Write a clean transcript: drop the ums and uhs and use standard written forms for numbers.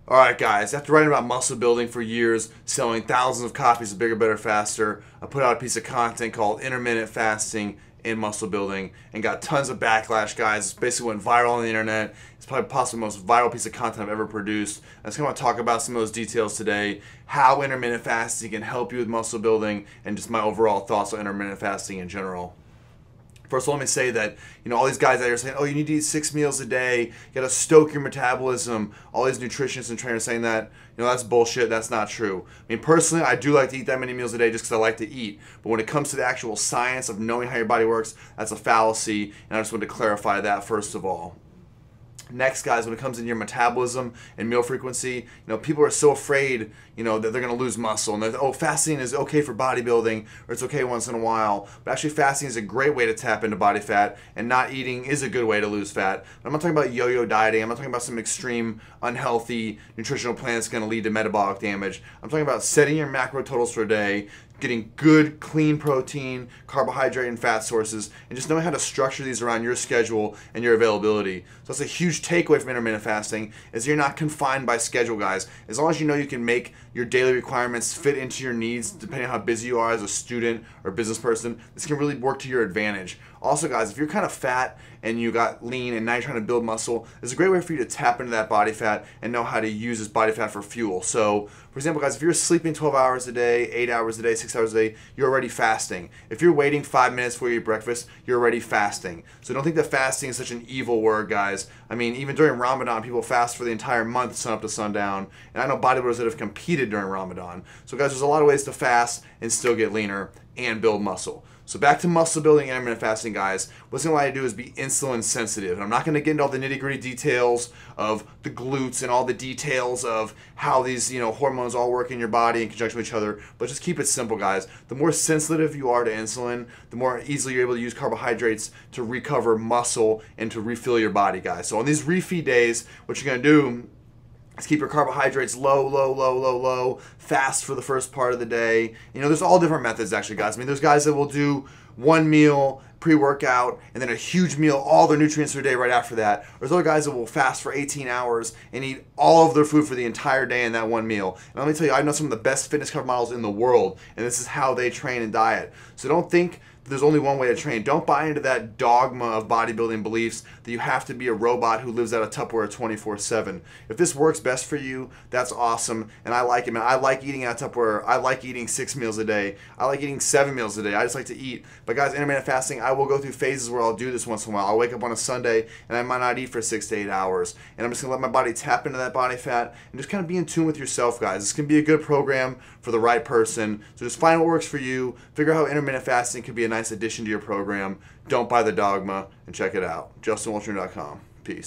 Alright guys, after writing about muscle building for years, selling thousands of copies of Bigger, Better, Faster, I put out a piece of content called Intermittent Fasting in Muscle Building and got tons of backlash, guys. It basically went viral on the internet. It's probably possibly the most viral piece of content I've ever produced. I just want to talk about some of those details today, how intermittent fasting can help you with muscle building, and just my overall thoughts on intermittent fasting in general. First of all, let me say that, all these guys out here saying, oh, you need to eat 6 meals a day, you gotta stoke your metabolism, all these nutritionists and trainers saying that, that's bullshit, that's not true. I mean, personally, I do like to eat that many meals a day just because I like to eat. But when it comes to the actual science of knowing how your body works, that's a fallacy, and I just want to clarify that first of all. Next, guys, when it comes to your metabolism and meal frequency, people are so afraid, that they're going to lose muscle. And they're, oh, fasting is okay for bodybuilding, or it's okay once in a while. But actually, fasting is a great way to tap into body fat, and not eating is a good way to lose fat. But I'm not talking about yo-yo dieting. I'm not talking about some extreme, unhealthy nutritional plan that's going to lead to metabolic damage. I'm talking about setting your macro totals for a day, getting good, clean protein, carbohydrate, and fat sources, and just knowing how to structure these around your schedule and your availability. So that's a huge takeaway from intermittent fasting, is you're not confined by schedule, guys. As long as you know you can make your daily requirements fit into your needs, depending on how busy you are as a student or business person, this can really work to your advantage. Also, guys, if you're kind of fat and you got lean and now you're trying to build muscle, it's a great way for you to tap into that body fat and know how to use this body fat for fuel. So, for example, guys, if you're sleeping 12 hours a day, 8 hours a day, 6 hours a day, you're already fasting. If you're waiting 5 minutes before you eat breakfast, you're already fasting. So don't think that fasting is such an evil word, guys. I mean, even during Ramadan, people fast for the entire month, sun up to sundown. And I know bodybuilders that have competed during Ramadan. So, guys, there's a lot of ways to fast and still get leaner and build muscle. So back to muscle building and intermittent fasting, guys. What's going to allow you to do is be insulin sensitive. And I'm not going to get into all the nitty-gritty details of the glutes and all the details of how these hormones all work in your body in conjunction with each other. But just keep it simple, guys. The more sensitive you are to insulin, the more easily you're able to use carbohydrates to recover muscle and to refill your body, guys. So on these refeed days, what you're going to do is keep your carbohydrates low, fast for the first part of the day. There's all different methods, actually, guys. I mean, there's guys that will do one meal pre-workout and then a huge meal, all their nutrients for the day right after that. There's other guys that will fast for 18 hours and eat all of their food for the entire day in that one meal. And let me tell you, I know some of the best fitness cover models in the world, and this is how they train and diet. So don't think there's only one way to train. Don't buy into that dogma of bodybuilding beliefs that you have to be a robot who lives out of Tupperware 24/7. If this works best for you, that's awesome, and I like it, man. I like eating out of Tupperware. I like eating 6 meals a day. I like eating 7 meals a day. I just like to eat. But guys, intermittent fasting, I will go through phases where I'll do this once in a while. I'll wake up on a Sunday, and I might not eat for 6 to 8 hours, and I'm just going to let my body tap into that body fat and just kind of be in tune with yourself, guys. This can be a good program for the right person. So just find what works for you. Figure out how intermittent fasting could be a nice addition to your program. Don't buy the dogma, and check it out. JustinWoltering.com. Peace.